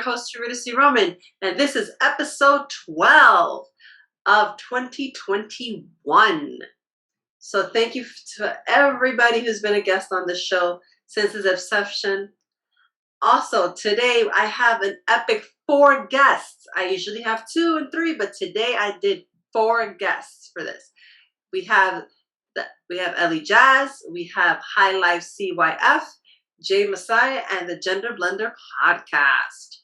host, Eurydice Roman, and this is episode 12 of 2021. So thank you to everybody who's been a guest on the show since its inception. Also, today I have an epic 4 guests. I usually have 2 and 3, but today I did 4 guests for this. We have Ellie Jazz, we have High Life CYF, Jmassiah, and the Gender Blender podcast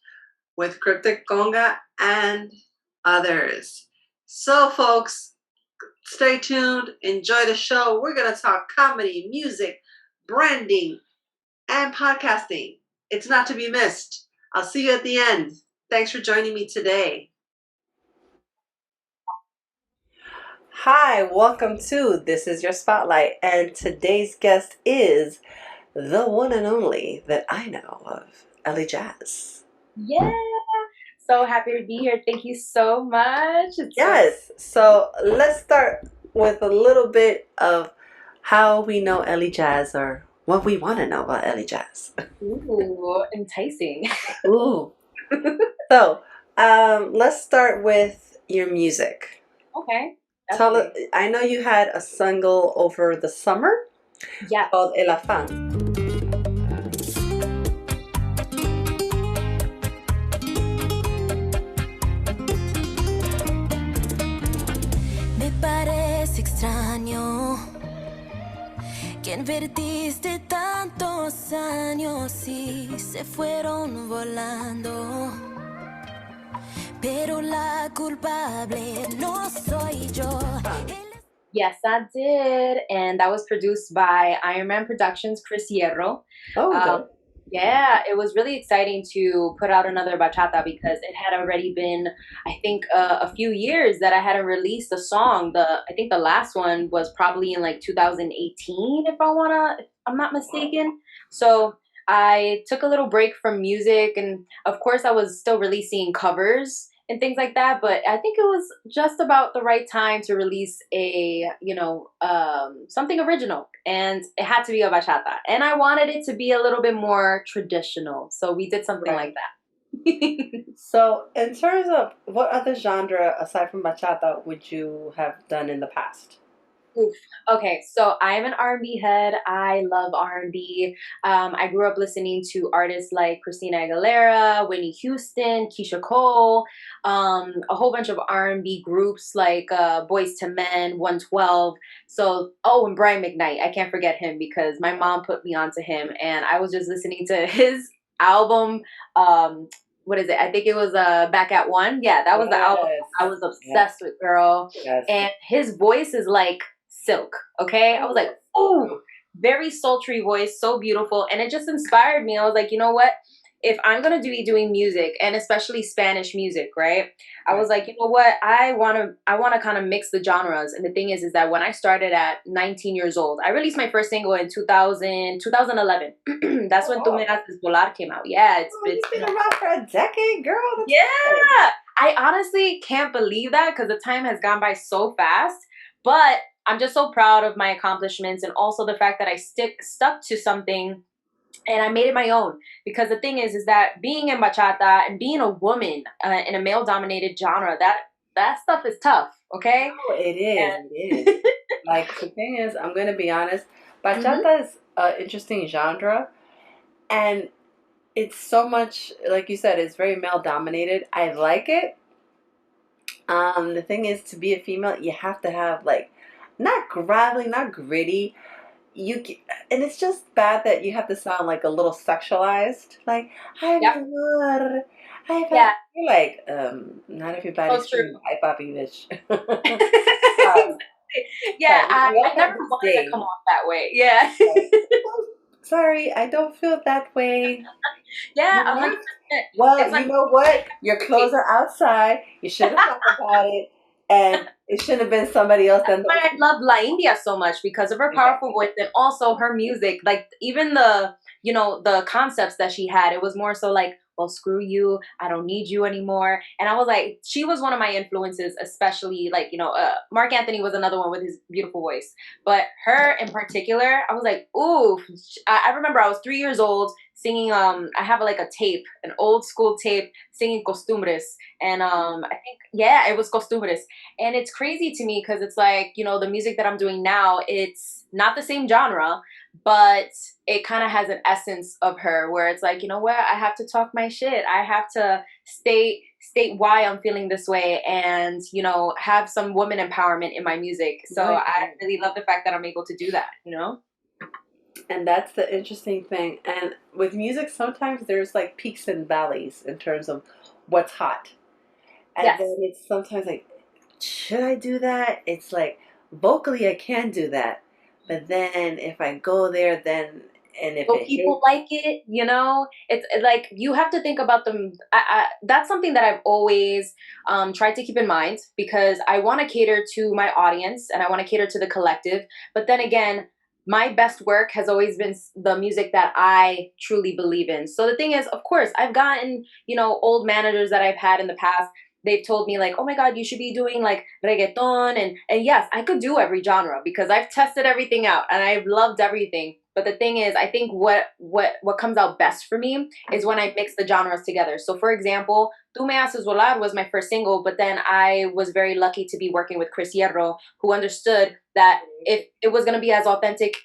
with Kryptic, Konga, and others. So, folks, stay tuned. Enjoy the show. We're going to talk comedy, music, branding, and podcasting. It's not to be missed. I'll see you at the end. Thanks for joining me today. Hi, welcome to This Is Your Spotlight, and today's guest is the one and only that I know of, Ellie Jazz. Yeah, so happy to be here. Thank you so much. Yes, so let's start with a little bit of how we know Ellie Jazz, or what we want to know about Ellie Jazz. Ooh, enticing. Ooh. So, let's start with your music. Okay. Tell us, I know you had a single over the summer. Yeah. Called El Afán. Me parece extraño que invertiste tantos años y se fueron volando. Pero la culpable no soy yo. Yes, I did. And that was produced by Iron Man Productions, Chris Hierro. Oh, okay. Yeah, it was really exciting to put out another bachata because it had already been, I think, a few years that I hadn't released a song. I think the last one was probably in like 2018, if I'm not mistaken. So I took a little break from music, and of course I was still releasing covers and things like that, but I think it was just about the right time to release a, something original, and it had to be a bachata, and I wanted it to be a little bit more traditional, so we did something like that. So, in terms of what other genre aside from bachata would you have done in the past? Oof. Okay, so I'm an R&B head. I love R&B. I grew up listening to artists like Christina Aguilera, Whitney Houston, Keisha Cole, a whole bunch of R&B groups like Boyz II Men, 112. So, and Brian Mcknight. I can't forget him because my mom put me onto him, and I was just listening to his album. What is it? I think it was Back at One. Yeah, that was the album I was obsessed with, girl. Yes. And his voice is like silk, okay? I was like, ooh, very sultry voice, so beautiful. And it just inspired me. I was like, you know what? If I'm going to be doing music, and especially Spanish music, right? I was like, you know what? I want to kind of mix the genres. And the thing is that when I started at 19 years old, I released my first single in 2011. That's when Tu Me Haces Volar came out. Yeah. It's been around for a decade, girl. That's good. I honestly can't believe that because the time has gone by so fast. But I'm just so proud of my accomplishments, and also the fact that I stuck to something and I made it my own. Because the thing is that being in bachata and being a woman in a male-dominated genre, that stuff is tough, okay? Oh, it is. It is. Like, the thing is, I'm going to be honest, bachata is an interesting genre, and it's so much, like you said, it's very male-dominated. I like it. The thing is, to be a female, you have to have, like, not gravelly, not gritty. And it's just bad that you have to sound like a little sexualized. Like, hi, mi amor. Hi, you're like, not everybody's true. Hi, papi, bitch. I never wanted to come off that way. Yeah. Sorry, I don't feel that way. Yeah, 100%. Well, you know what? Your clothes are outside. You should have talked about it. And it shouldn't have been somebody else. That's why I love La India so much, because of her powerful voice and also her music. Like, even the concepts that she had, it was more so like, well, screw you, I don't need you anymore. And I was like, she was one of my influences, especially like, Mark Anthony was another one with his beautiful voice. But her in particular, I was like, ooh, I remember I was 3 years old singing. I have like a tape, an old school tape, singing Costumbres, and I think it was Costumbres, and it's crazy to me because it's like, you know, the music that I'm doing now, it's not the same genre, but it kind of has an essence of her, where it's like, you know what, I have to talk my shit. I have to state why I'm feeling this way, and, you know, have some woman empowerment in my music. So I really love the fact that I'm able to do that, you know? And that's the interesting thing. And with music, sometimes there's like peaks and valleys in terms of what's hot. And then it's sometimes like, should I do that? It's like, vocally I can do that. But then if I go there, then, and if people like it, you know, it's like, you have to think about them. That's something that I've always tried to keep in mind, because I want to cater to my audience and I want to cater to the collective. But then again, my best work has always been the music that I truly believe in. So the thing is, of course, I've gotten, you know, old managers that I've had in the past. They've told me like, oh my God, you should be doing like reggaeton. And yes, I could do every genre because I've tested everything out and I've loved everything. But the thing is, I think what comes out best for me is when I mix the genres together. So for example, Tu Me Haces Volar was my first single, but then I was very lucky to be working with Chris Hierro, who understood that if it was going to be as authentic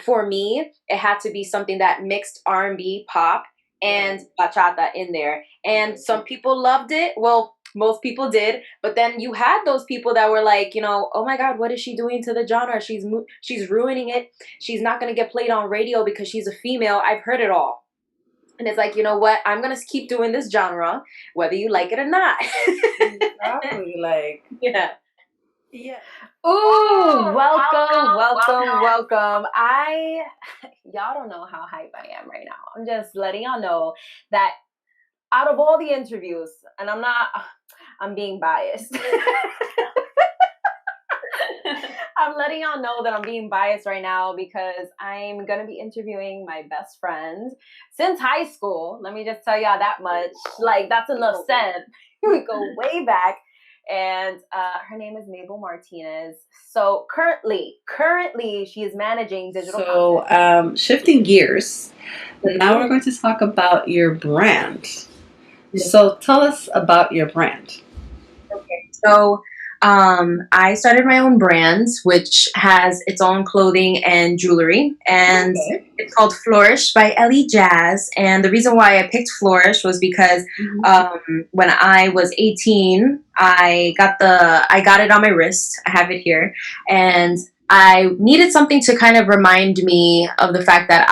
for me, it had to be something that mixed R&B, pop, and bachata in there. And some people loved it. Well, most people did, but then you had those people that were like, you know, oh my God, what is she doing to the genre? She's ruining it. She's not going to get played on radio because she's a female. I've heard it all. And it's like, you know what? I'm going to keep doing this genre, whether you like it or not. Exactly. Like, yeah. Yeah. Ooh, welcome. Y'all don't know how hype I am right now. I'm just letting y'all know that out of all the interviews, and I'm being biased. I'm letting y'all know that I'm being biased right now because I'm going to be interviewing my best friend since high school. Let me just tell y'all that much. Like, that's enough said. We go way back. And her name is Mabel Martinez. So currently, she is managing digital content. So shifting gears, now we're going to talk about your brand. So tell us about your brand. Okay, so I started my own brand, which has its own clothing and jewelry, and it's called Flourish by Ellie Jazz. And the reason why I picked Flourish was because when I was 18, I got it on my wrist. I have it here, and I needed something to kind of remind me of the fact that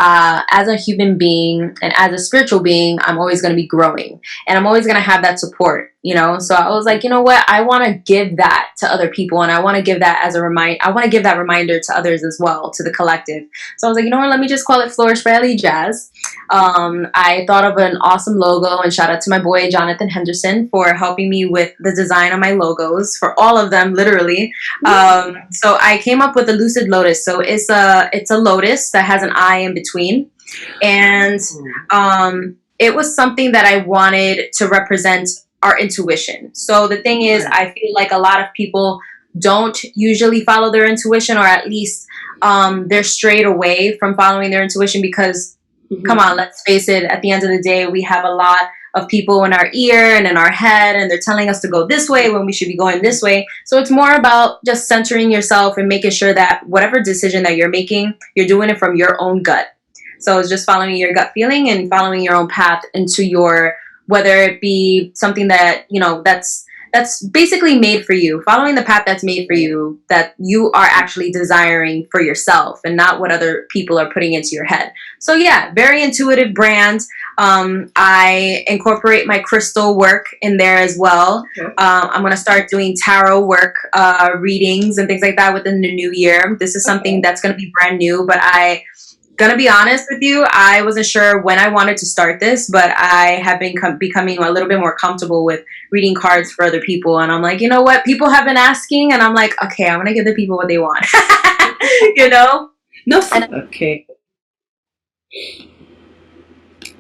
as a human being and as a spiritual being, I'm always going to be growing and I'm always going to have that support, you know? So I was like, you know what? I want to give that to other people, and I want to give that as a reminder. I want to give that reminder to others as well, to the collective. So I was like, you know what? Let me just call it Flourish by Ellie Jazz. I thought of an awesome logo, and shout out to my boy, Jonathan Henderson, for helping me with the design of my logos, for all of them, literally. So I came up with a lucid lotus. So it's a lotus that has an eye in between, and it was something that I wanted to represent our intuition. So the thing is, I feel like a lot of people don't usually follow their intuition, or at least they're strayed away from following their intuition because, come on, let's face it, at the end of the day, we have a lot of people in our ear and in our head, and they're telling us to go this way when we should be going this way. So it's more about just centering yourself and making sure that whatever decision that you're making, you're doing it from your own gut. So it's just following your gut feeling and following your own path into your, whether it be something that, you know, that's basically made for you, following the path that's made for you, that you are actually desiring for yourself and not what other people are putting into your head. So yeah, very intuitive brand. I incorporate my crystal work in there as well. I'm going to start doing tarot work, readings and things like that within the new year. This is something that's going to be brand new, but gonna be honest with you, I wasn't sure when I wanted to start this, but I have been becoming a little bit more comfortable with reading cards for other people. And I'm like, you know what? People have been asking, and I'm like, okay, I'm gonna give the people what they want. You know? Okay.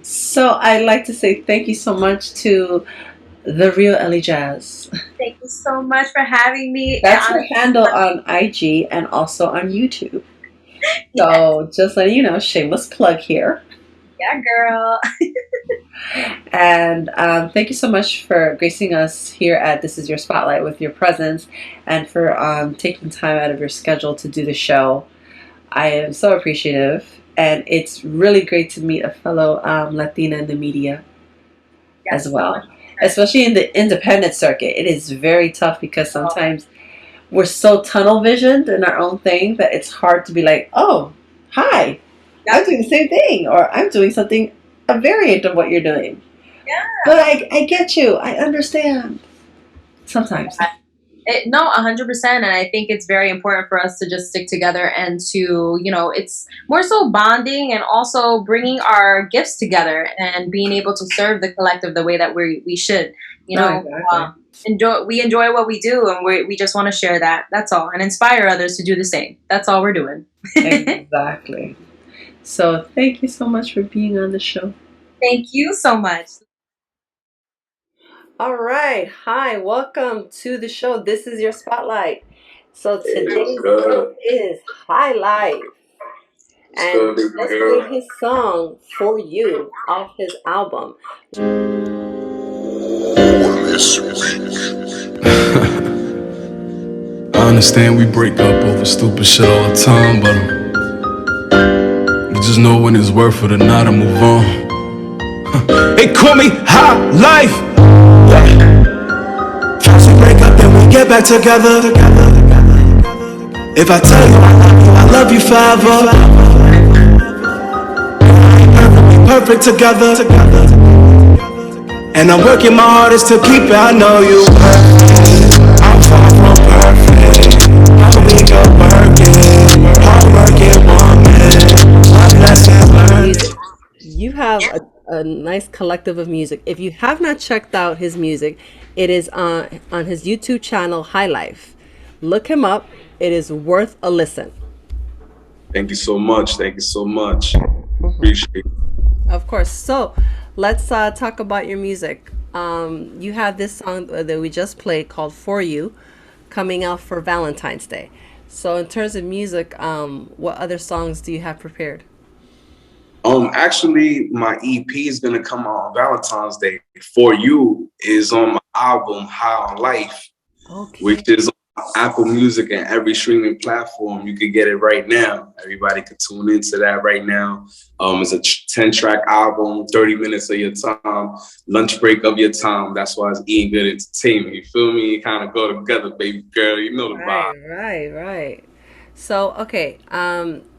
So I'd like to say thank you so much to the real Ellie Jazz. Thank you so much for having me. That's her handle on IG and also on YouTube. So just letting you know, shameless plug here. Yeah, girl. And thank you so much for gracing us here at This Is Your Spotlight with your presence and for taking time out of your schedule to do the show. I am so appreciative. And it's really great to meet a fellow Latina in the media as well, especially in the independent circuit. It is very tough because sometimes we're so tunnel visioned in our own thing that it's hard to be like, oh, hi, I'm doing the same thing, or I'm doing something, a variant of what you're doing. Yeah. But I get you. I understand. Sometimes. No, 100%. And I think it's very important for us to just stick together and to, it's more so bonding and also bringing our gifts together and being able to serve the collective the way that we should, Exactly. we enjoy what we do, and we just want to share that. That's all, and inspire others to do the same. That's all we're doing. Exactly. So thank you so much for being on the show. Thank you so much. All right. Hi. Welcome to the show. This is your spotlight. So today's show is High Life. And let's play his song For You off his album. I understand we break up over stupid shit all the time, but we just know when it's worth it or not to move on. They call me High Life. First we break up, then we get back together. If I tell you I love you forever. Perfect together. And I'm working my hardest to keep it. I know you perfect. I'm far from perfect. How we go working, hard working woman. You have a nice collective of music. If you have not checked out his music, it is on his YouTube channel, High Life. Look him up. It is worth a listen. Thank you so much. Thank you so much. Appreciate it. Of course. So let's talk about your music. You have this song that we just played called For You coming out for Valentine's Day. So in terms of music, what other songs do you have prepared? Actually, my EP is gonna come out on Valentine's Day. For You is on my album High on Life, which is on Apple Music and every streaming platform. You can get it right now. Everybody can tune into that right now. It's a 10-track album, 30 minutes of your time, lunch break of your time. That's why it's eating good entertainment. You feel me? You kind of go together, baby girl. You know the vibe. Right. So, okay,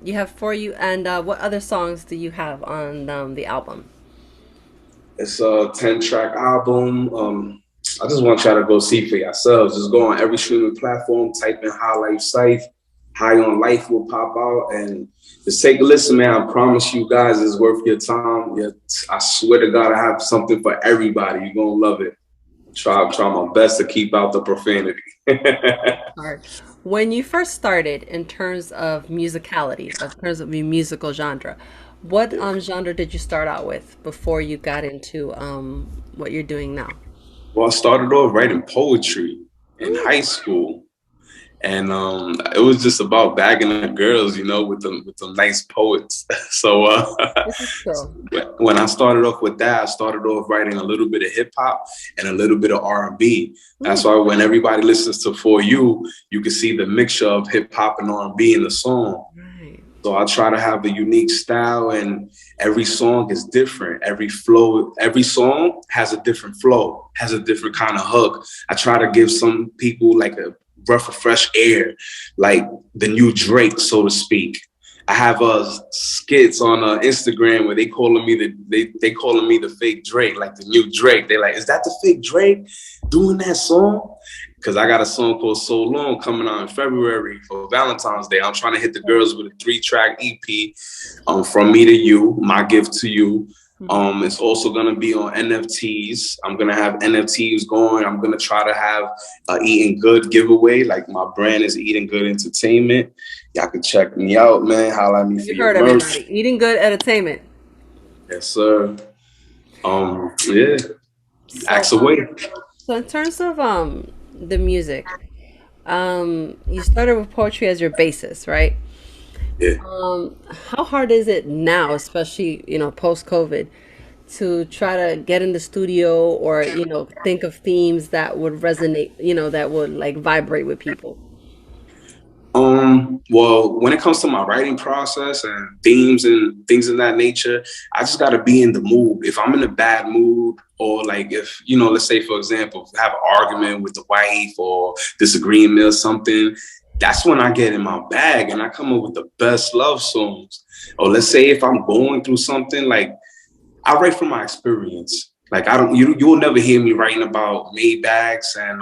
you have For You, and what other songs do you have on the album? It's a 10-track album. I just want y'all to go see for yourselves. Just go on every streaming platform, type in High Life Site. High on Life will pop out, and just take a listen, man. I promise you guys it's worth your time. I swear to God, I have something for everybody. You're going to love it. Try my best to keep out the profanity. When you first started, in terms of musicality, in terms of your musical genre, what genre did you start out with before you got into what you're doing now? Well, I started off writing poetry in high school. And it was just about bagging the girls, with them nice poets. So when I started off with that, I started off writing a little bit of hip hop and a little bit of R&B. That's why when everybody listens to For You, you can see the mixture of hip hop and R&B in the song. Right. So I try to have a unique style, and every song is different. Every song has a different flow, has a different kind of hook. I try to give some people like a breath of fresh air, like the new Drake, so to speak. I have skits on Instagram where they calling me the fake Drake, like the new Drake. They're like, is that the fake Drake doing that song? Because I got a song called So Long coming out in February for Valentine's Day. I'm trying to hit the girls with a 3-track EP, From Me to You, My Gift to You. It's also going to be on NFTs. I'm going to have NFTs going. I'm going to try to have Eating Good giveaway. Like, my brand is Eating Good Entertainment. Y'all can check me out, man. Holla at me for your merch. Everybody. Eating Good Entertainment. Yes, sir. Yeah. Axe away. So in terms of the music, you started with poetry as your basis, right? Yeah. How hard is it now, especially, post-COVID, to try to get in the studio or, think of themes that would resonate, that would like vibrate with people? Well, when it comes to my writing process and themes and things of that nature, I just got to be in the mood. If I'm in a bad mood, or like if, let's say, for example, if I have an argument with the wife or disagreement or something, that's when I get in my bag and I come up with the best love songs. Or let's say if I'm going through something, like I write from my experience. Like you'll never hear me writing about Maybachs and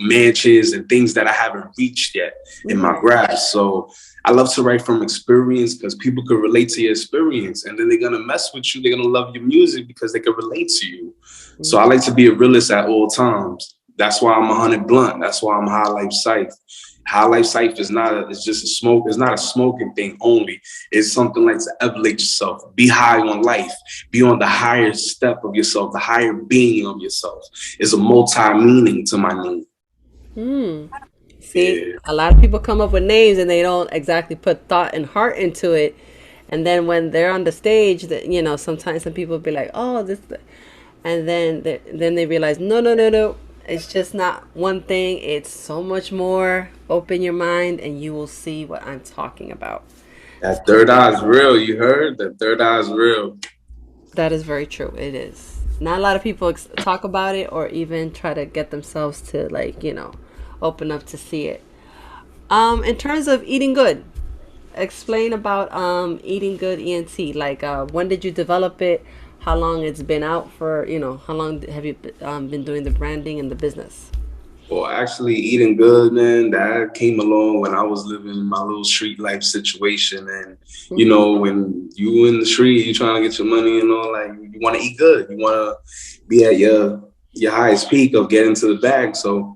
mansions and things that I haven't reached yet in my grasp. So I love to write from experience because people can relate to your experience, and then they're gonna mess with you. They're gonna love your music because they can relate to you. So I like to be a realist at all times. That's why I'm 100 blunt. That's why I'm High Life Cypher. High Life Cypher is it's just a smoke. It's not a smoking thing only. It's something like to elevate yourself, be high on life, be on the higher step of yourself, the higher being of yourself. It's a multi-meaning to my name. See, a lot of people come up with names and they don't exactly put thought and heart into it. And then when they're on the stage, that sometimes some people be like, "Oh, this," and then they realize, no. It's just not one thing. It's so much more. Open your mind and you will see what I'm talking about. That third eye is real. You heard? That third eye is real. That is very true. It is. Not a lot of people talk about it or even try to get themselves to open up to see it. In terms of eating good, explain about eating good ENT. Like when did you develop it? How long it's been out for, how long have you been doing the branding and the business? Well, actually, eating good, man, that came along when I was living my little street life situation. And, when you in the street, you're trying to get your money and all, like, you want to eat good. You want to be at your highest peak of getting to the bag. So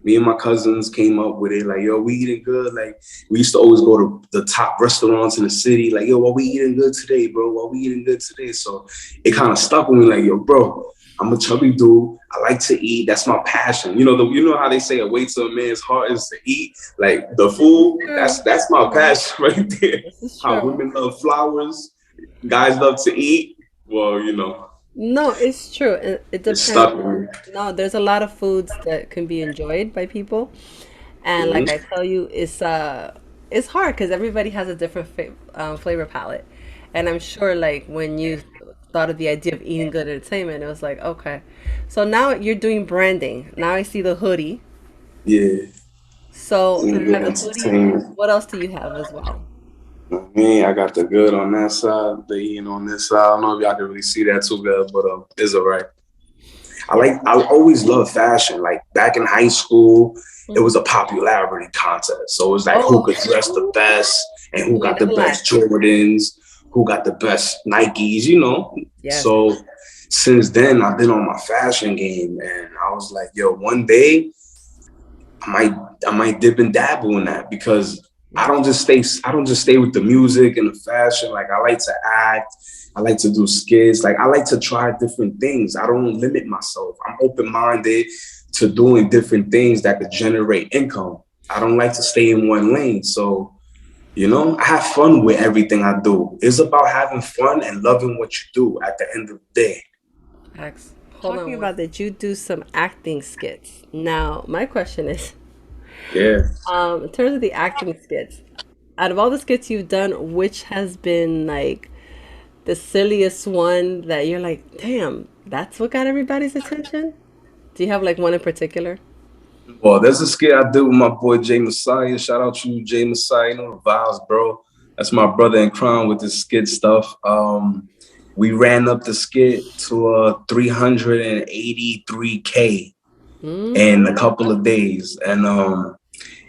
me and my cousins came up with it, like, yo, we eating good. Like, we used to always go to the top restaurants in the city. Like, yo, what we eating good today, bro? What we eating good today? So it kind of stuck with me, like, yo, bro, I'm a chubby dude. I like to eat. That's my passion. You know how they say a way to a man's heart is to eat? Like, the food, that's my passion right there. How women love flowers, guys love to eat. Well, No, it's true. It depends. Stuck with me. No, there's a lot of foods that can be enjoyed by people, and like I tell you, it's hard because everybody has a different flavor palette, and I'm sure like when you thought of the idea of eating good entertainment, it was like, okay, so now you're doing branding. Now I see the hoodie. Yeah. So you have a hoodie. What else do you have as well? Me, I got the good on that side, the eating on this side. I don't know if y'all can really see that too good, but it's all right. I always loved fashion. Like back in high school, it was a popularity contest. So it was like who could dress the best and who got the best Jordans, who got the best Nikes, Yes. So since then, I've been on my fashion game, and I was like, yo, one day I might dip and dabble in that because I don't just stay with the music and the fashion. Like I like to act, I like to do skits. Like I like to try different things. I don't limit myself. I'm open-minded to doing different things that could generate income. I don't like to stay in one lane. So, I have fun with everything I do. It's about having fun and loving what you do at the end of the day. Talking about that, you do some acting skits. Now, my question is, yeah. In terms of the acting skits, out of all the skits you've done, which has been like the silliest one that you're like, damn, that's what got everybody's attention? Do you have like one in particular? Well, there's a skit I did with my boy Jmassiah. Shout out to you, Jmassiah. The vibes, bro. That's my brother in crime with the skit stuff. We ran up the skit to 383K in a couple of days, and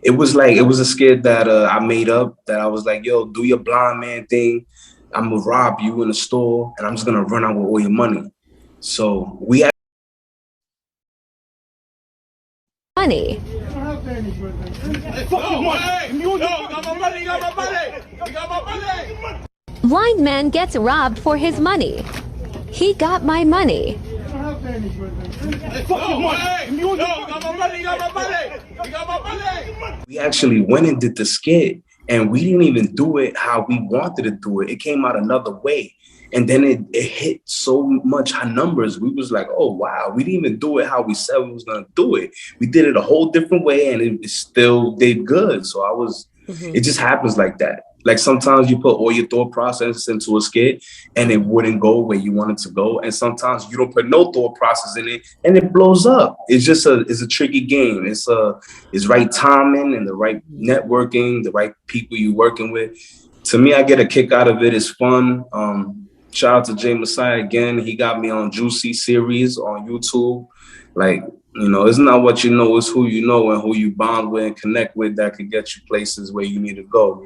it was a skit that I made up. That I was like, yo, do your blind man thing. I'm gonna rob you in the store, and I'm just gonna run out with all your money. So we money. Blind man gets robbed for his money. He got my money. We actually went and did the skit, and we didn't even do it how we wanted to do it. It came out another way. And then it hit so much high numbers. We was like, oh, wow, we didn't even do it how we said we was going to do it. We did it a whole different way, and it still did good. So it just happens like that. Like sometimes you put all your thought process into a skit and it wouldn't go where you want it to go. And sometimes you don't put no thought process in it and it blows up. It's a tricky game. It's right timing and the right networking, the right people you're working with. To me, I get a kick out of it. It's fun. Shout out to Jmassiah again. He got me on Juicy series on YouTube. Like, it's not what you know, it's who you know and who you bond with and connect with that could get you places where you need to go,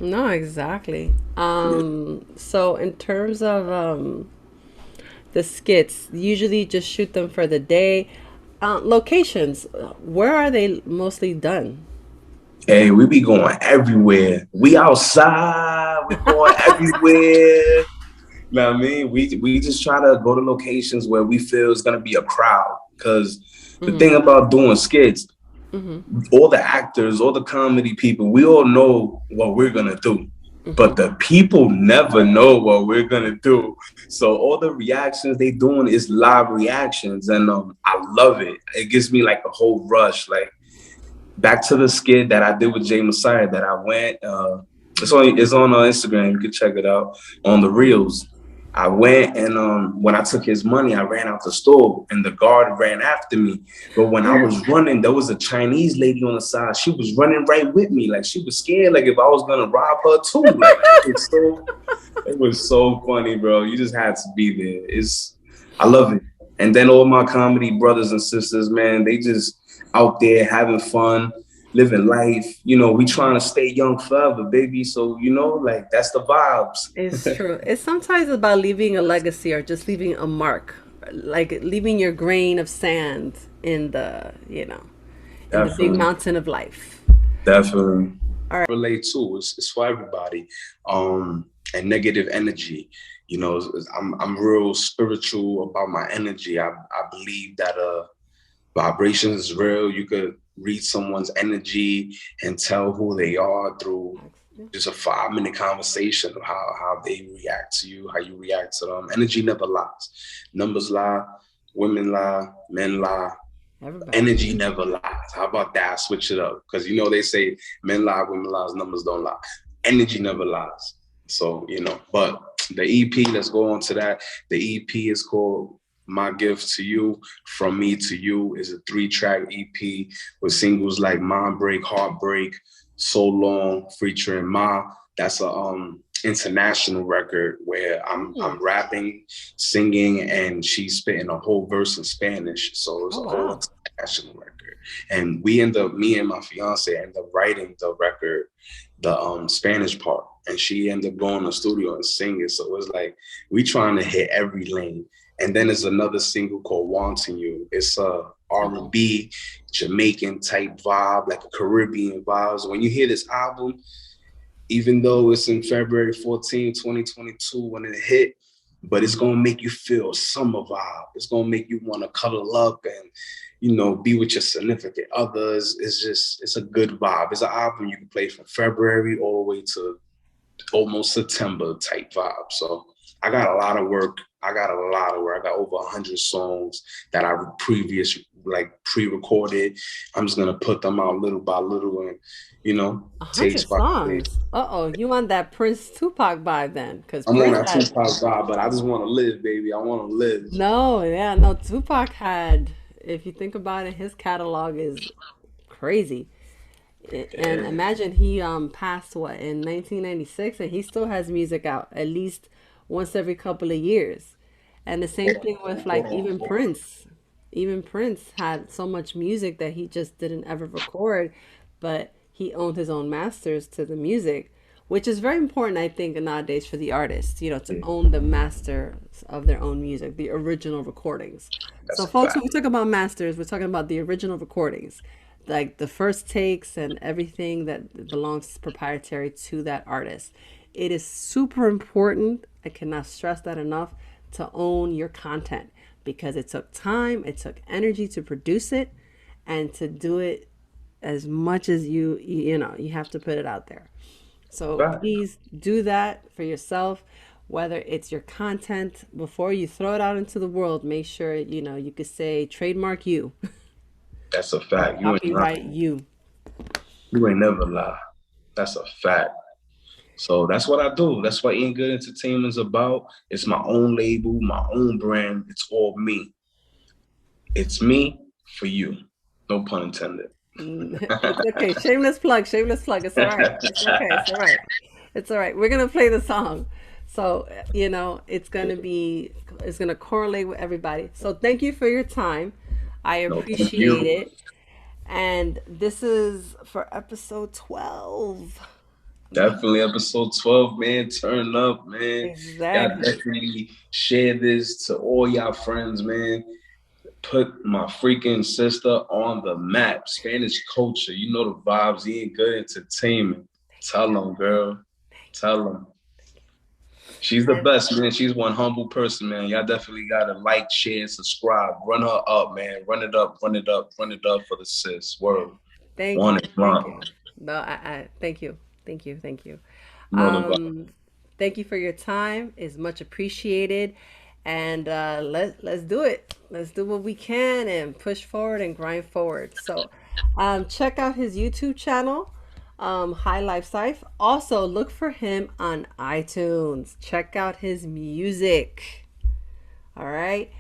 No, exactly. So in terms of the skits, usually just shoot them for the day. Locations, where are they mostly done? Hey, we be going everywhere. We outside, we going everywhere. You know what I mean? We just try to go to locations where we feel is gonna be a crowd. Because the thing about doing skits, all the actors, all the comedy people, we all know what we're gonna do. But the people never know what we're gonna do. So all the reactions they doing is live reactions, and I love it. It gives me like a whole rush. Like back to the skit that I did with Jmassiah that I went. It's on Instagram. You can check it out on the reels. I went and when I took his money, I ran out the store and the guard ran after me. But when I was running, there was a Chinese lady on the side. She was running right with me. Like she was scared, like if I was gonna rob her too. Like it was so funny, bro. You just had to be there. I love it. And then all my comedy brothers and sisters, man, they just out there having fun, living life. We trying to stay young forever, baby. So, like that's the vibes. It's true. It's sometimes about leaving a legacy or just leaving a mark, like leaving your grain of sand in the, in the big mountain of life. Definitely. All right. Relate to it's for everybody. And negative energy. I'm real spiritual about my energy. I believe that vibration is real. You could read someone's energy and tell who they are through just a 5-minute conversation of how they react to you, how you react to them. Energy never lies. Numbers lie, women lie, men lie. Everybody. Energy never lies. How about that? Switch it up. Because they say men lie, women lie, numbers don't lie. Energy never lies. So, but the EP, let's go on to that. The EP is called My Gift to You, From Me to You. Is a 3-track EP with singles like Mind Break, Heartbreak, So Long, featuring Ma. That's a international record where I'm rapping, singing, and she's spitting a whole verse in Spanish. So it's a whole international record. And me and my fiance end up writing the record, the Spanish part, and she ended up going to the studio and singing. So it's like we trying to hit every lane. And then there's another single called Wanting You. It's a R&B, Jamaican type vibe, like a Caribbean vibe. So when you hear this album, even though it's in February 14, 2022 when it hit, but it's going to make you feel summer vibe. It's going to make you want to cuddle up and, be with your significant others. It's a good vibe. It's an album you can play from February all the way to almost September type vibe. So I got a lot of work. I got over 100 songs that I pre-recorded. I'm just gonna put them out little by little, and 100 songs. You want that Prince Tupac vibe then? Because I'm on that Tupac vibe, but I just want to live, baby. I want to live. No, Tupac had. If you think about it, his catalog is crazy. And imagine he passed in 1996, and he still has music out at least once every couple of years. And the same thing with even Prince. Even Prince had so much music that he just didn't ever record, but he owned his own masters to the music, which is very important, I think, nowadays for the artists, to own the masters of their own music, the original recordings. So folks, when we talk about masters, we're talking about the original recordings, like the first takes and everything that belongs proprietary to that artist. It is super important, I cannot stress that enough, to own your content, because it took time, it took energy to produce it, and to do it as much as you know, you have to put it out there. So Right. please do that for yourself, whether it's your content. Before you throw it out into the world, make sure, you know, you could say trademark you, That's a fact. You ain't copyright lying. you. You ain't never lie. That's a fact. So that's what I do. That's what Eating Good Entertainment is about. It's my own label, my own brand. It's all me. It's me for you. No pun intended. It's okay. Shameless plug. Shameless plug. It's all right. It's okay. It's all right. It's all right. We're gonna play the song, so you know it's gonna correlate with everybody. So thank you for your time. I No, thank appreciate you. it. And this is for episode 12. Definitely episode 12, man. Turn up, man. Y'all Exactly. definitely share this to all y'all friends, man. Put my freaking sister on the map. Spanish culture. You know the vibes. Eating Good Entertainment. Tell them, girl. Tell them. She's the best, man. She's one humble person, man. Y'all definitely gotta like, share, subscribe. Run her up, man. Run it up, run it up, run it up for the sis. Word. Thank One you. and Thank one. you. No, I thank you. Thank you. Thank you. You know the vibe. Thank you for your time. It's much appreciated. And let's do it. Let's do what we can and push forward and grind forward. So check out his YouTube channel, High Life Life. Also look for him on iTunes. Check out his music. All right.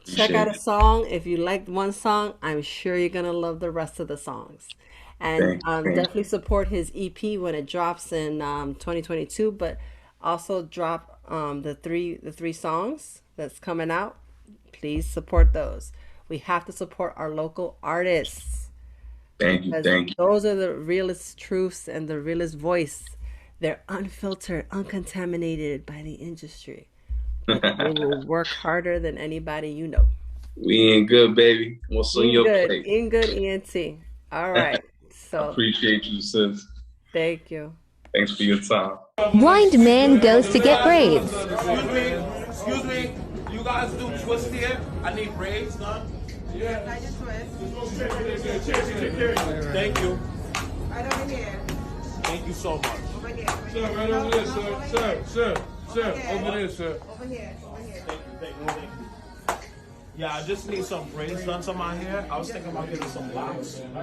Check out a song. If you liked one song, I'm sure you're gonna love the rest of the songs. And Thank you. definitely support his EP when it drops in 2022. But also drop the three songs that's coming out. Please support those. We have to support our local artists Thank you. because Thank you. those are the realest truths and the realest voice. They're unfiltered, uncontaminated by the industry. But they will work harder than anybody you know. We ain't good, baby. What's on your plate? In good ENT. All right. So Appreciate you, sis. thank you. Thanks for your time. Blind man goes to get braids. Excuse me. You guys do twist here? I need braids done. Yeah. I just twist. Thank you. Right over here. Thank you so much. Over here. Sir, right over there, sir. Sir, over there, sir. Over here. Thank you. Yeah, I just need some braids done to my hair. I was thinking about getting some locks. Some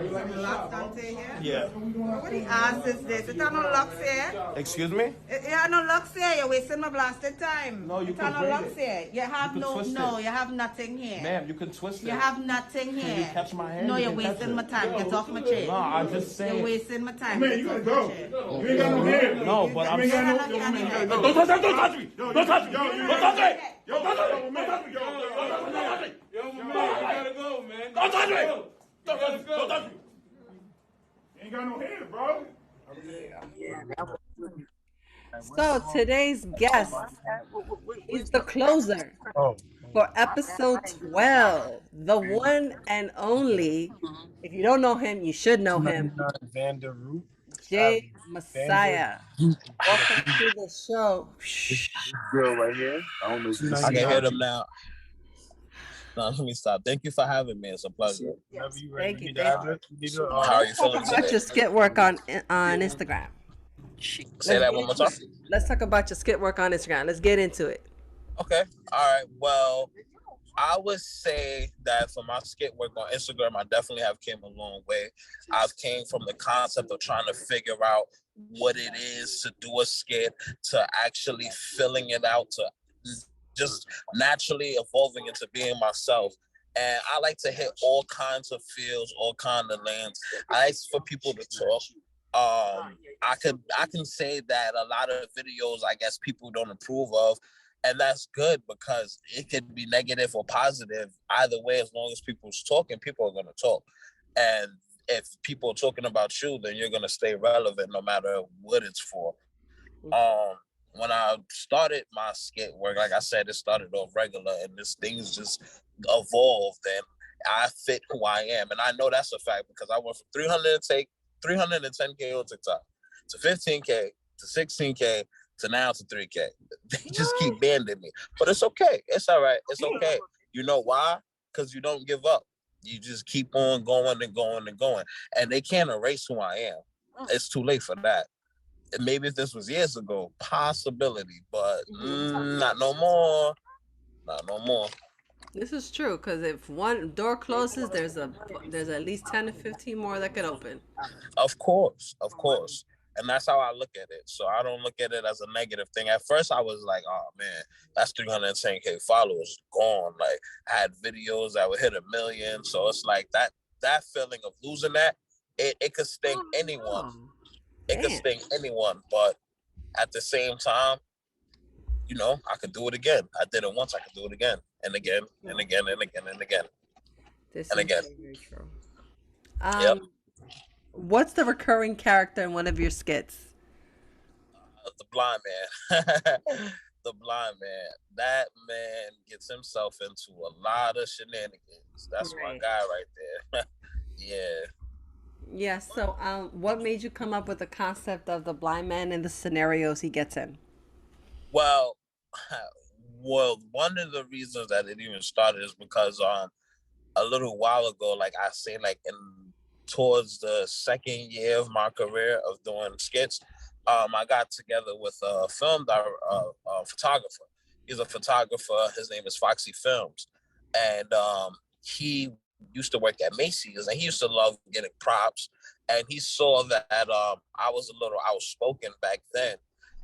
locks done to here? Yeah. What the ass is this? It are no locks here. Excuse me? It are no locks here. You're wasting my blasted time. No, you it can are no braid locks it. here. You have You can twist it. you have nothing here. Ma'am, you can twist it. You have nothing here. Can you catch my hair? No, You you're can catch wasting it. my time. Get off my chair. No, I'm just saying. You're wasting my time. Man, Get you off gotta my go. chair. You ain't got no hair. No, but I'm You saying. ain't got no hair. Don't touch me! Don't touch me! Don't touch me! Yo, Don't touch me! Yo, Don't touch me! yo, man. Yo, man, you gotta go, man. Don't touch me! Don't touch me! Don't touch me! You ain't got no hair, bro. So today's guest is the closer for episode 12. The one and only. If you don't know him, you should know him. Jmassiah. Welcome to the show. Girl right here. I don't know if you I can hear them now. No, let me stop. Thank you for having me. It's a pleasure. Thank you. How are you feeling Let's talk about today? your skit work on Instagram. Say that one more time. Let's talk about your skit work on Instagram. Let's get into it. Okay. All right. Well, I would say that for my skit work on Instagram, I definitely have came a long way. I've came from the concept of trying to figure out what it is to do a skit, to actually filling it out, to just naturally evolving into being myself. And I like to hit all kinds of fields, all kinds of lanes. I like for people to talk. I can say that a lot of videos, I guess, people don't approve of, and that's good because it could be negative or positive. Either way, as long as people's talking, people are going to talk. And if people are talking about you, then you're going to stay relevant no matter what it's for. When I started my skit work, like I said, it started off regular, and this thing's just evolved, and I fit who I am. And I know that's a fact because I went from 310K on TikTok to 15K to 16K to now to 3K. They just keep banding me. But it's okay. It's all right. It's okay. You know why? Because you don't give up. You just keep on going and going and going. And they can't erase who I am. It's too late for that. And maybe if this was years ago, possibility, but not no more. Not no more. This is true, because if one door closes, there's at least 10 to 15 more that could open. Of course. And that's how I look at it. So I don't look at it as a negative thing. At first, I was like, oh, man, that's 310K followers gone. Like, I had videos that would hit 1 million. So it's like that feeling of losing that, it could sting anyone. It could sting anyone. But at the same time, you know, I could do it again. I did it once. I could do it again and again and again and again and again. This and is again. Very true. Yep. What's the recurring character in one of your skits? The blind man. The blind man. That man gets himself into a lot of shenanigans. That's my guy right there. Yeah. Yeah, so what made you come up with the concept of the blind man and the scenarios he gets in? Well, one of the reasons that it even started is because a little while ago, like I say, like towards the second year of my career of doing skits, I got together with a film photographer. He's a photographer. His name is Foxy Films, and he used to work at Macy's, and he used to love getting props. And he saw that I was a little outspoken back then,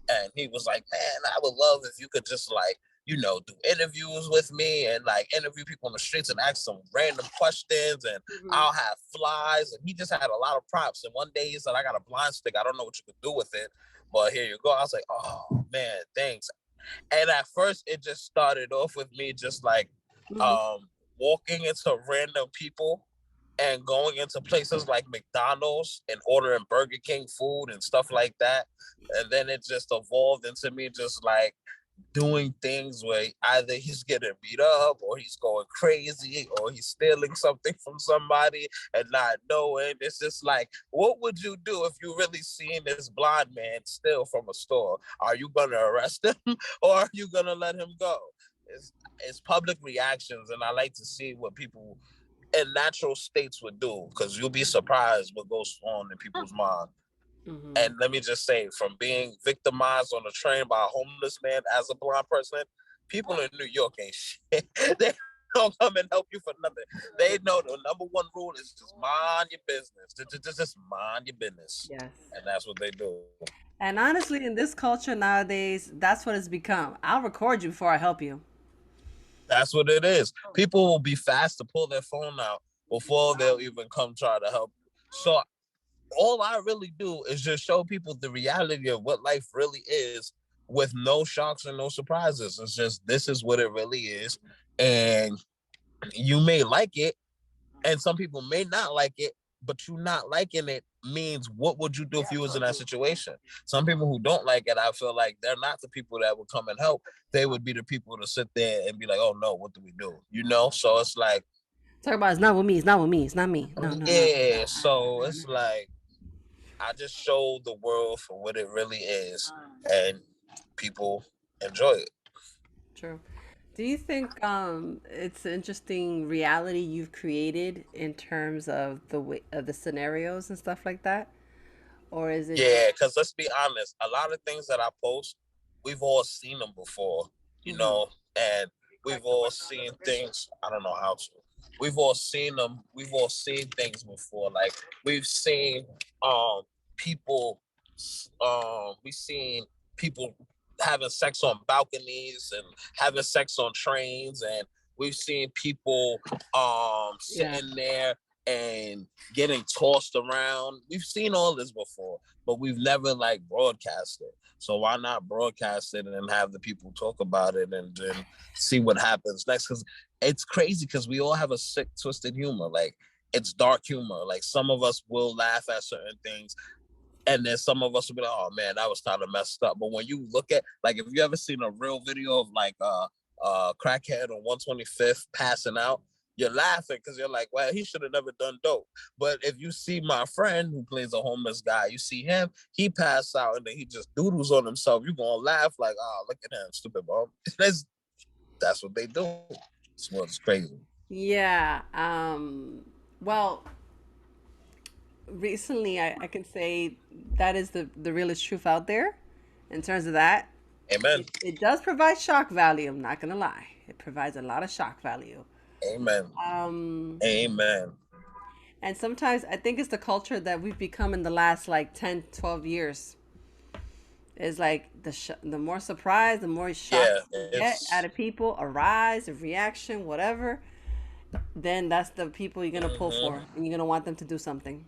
and he was like, "Man, I would love if you could just like, you know, do interviews with me and like interview people on the streets and ask some random questions, and I'll have flies." And he just had a lot of props. And one day he said, "I got a blind stick. I don't know what you could do with it, but here you go." I was like, "Oh man, thanks." And at first it just started off with me just like walking into random people and going into places like McDonald's and ordering Burger King food and stuff like that. And then it just evolved into me just like doing things where either he's getting beat up or he's going crazy or he's stealing something from somebody and not knowing. It's just like, what would you do if you really seen this blind man steal from a store? Are you gonna arrest him or are you gonna let him go? It's public reactions, and I like to see what people in natural states would do, because you'll be surprised what goes on in people's mind. And let me just say, from being victimized on a train by a homeless man as a blind person, people in New York ain't shit. They don't come and help you for nothing. They know the number one rule is just mind your business. Just mind your business. Yes. And that's what they do. And honestly, in this culture nowadays, that's what it's become. I'll record you before I help you. That's what it is. People will be fast to pull their phone out before they'll even come try to help you. So all I really do is just show people the reality of what life really is with no shocks and no surprises. It's just, this is what it really is. And you may like it, and some people may not like it, but you not liking it means, what would you do if you was in that situation? Some people who don't like it, I feel like they're not the people that would come and help. They would be the people to sit there and be like, "Oh no, what do we do?" You know? So it's like, talk about, it's not with me, it's not with me, it's not me. No. So it's like, I just show the world for what it really is, and people enjoy it. True. Do you think it's an interesting reality you've created in terms of the scenarios and stuff like that, or is it? Yeah, because let's be honest, a lot of things that I post, we've all seen them before, you know, and we've all seen things. I don't know how to. We've all seen them. We've all seen things before. Like we've seen people. We've seen people having sex on balconies and having sex on trains, and we've seen people sitting there and getting tossed around. We've seen all this before, but we've never like broadcast it. So why not broadcast it and have the people talk about it and then see what happens next? Because it's crazy, because we all have a sick, twisted humor. Like, it's dark humor. Like, some of us will laugh at certain things, and then some of us will be like, "Oh man, that was kind of messed up." But when you look at, like, if you ever seen a real video of like crackhead on 125th passing out, you're laughing because you're like, "Well, he should have never done dope." But if you see my friend who plays a homeless guy, you see him, he passed out and then he just doodles on himself, you're gonna laugh like, "Oh, look at him, stupid bum." That's what they do. It's what's crazy. Yeah. Well, recently I can say that is the realest truth out there in terms of that. Amen. It does provide shock value. I'm not gonna lie. It provides a lot of shock value. Amen. Um, Amen. and sometimes I think it's the culture that we've become in the last like 10, 12 years. Is like the more surprise, the more shock Yeah, you get out it's of people, a rise, a reaction, whatever. Then that's the people you're gonna pull for, and you're gonna want them to do something.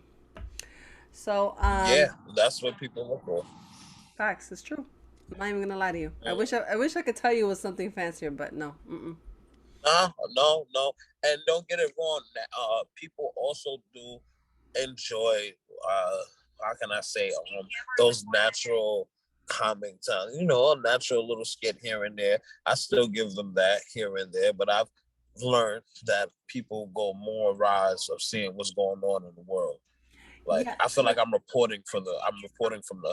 So, yeah, that's what people look for. facts, it's true. I'm not even gonna lie to you. I wish I could tell you it was something fancier, but no. Mm-mm. No. And don't get it wrong. People also do enjoy, how can I say, those natural calming tones. You know, a natural little skit here and there. I still give them that here and there, but I've learned that people go more rise of seeing what's going on in the world. Like, Yeah, I feel like I'm reporting from the